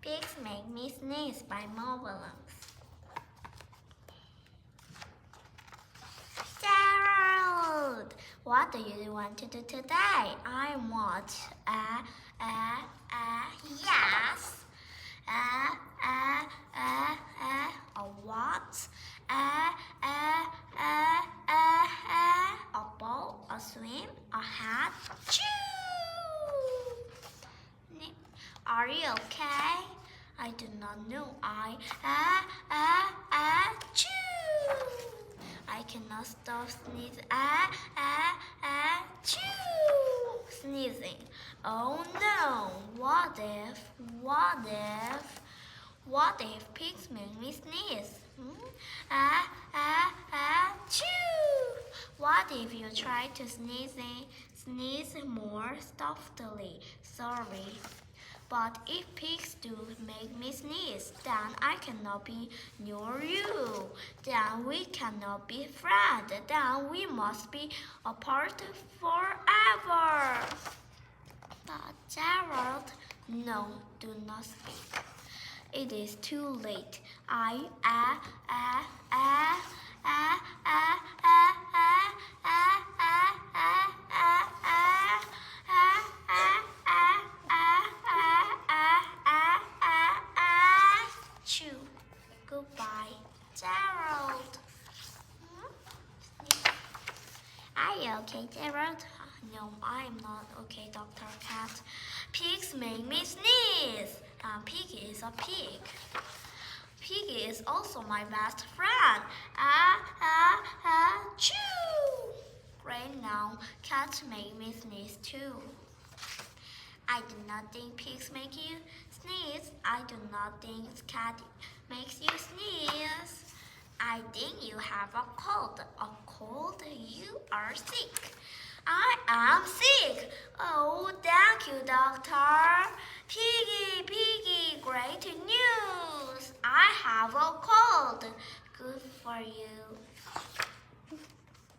Pigs make me sneeze by marvelous. Gerald, what do you want to do today? I want yes. A what? A ball, a swim, a hat. Choo! Are you okay? I do not know. Choo! I cannot stop sneezing. Choo! Sneezing. Oh no! What if pigs make me sneeze? Choo! What if you try to sneeze more softly? Sorry. But if pigs do make me sneeze, then I cannot be near you. Then we cannot be friends. Then we must be apart forever. But Gerald, no, do not speak. It is too late. Chew. Goodbye, Gerald. Are you okay, Gerald? No, I am not okay, Dr. Cat. Pigs make me sneeze. Pig is a pig. Pig is also my best friend. Chew. Right now, cats make me sneeze too. I do not think pigs make you sneeze. I do not think cat makes you sneeze. I think you have a cold. A cold? You are sick. I am sick. Oh, thank you, doctor. Piggy, great news. I have a cold. Good for you.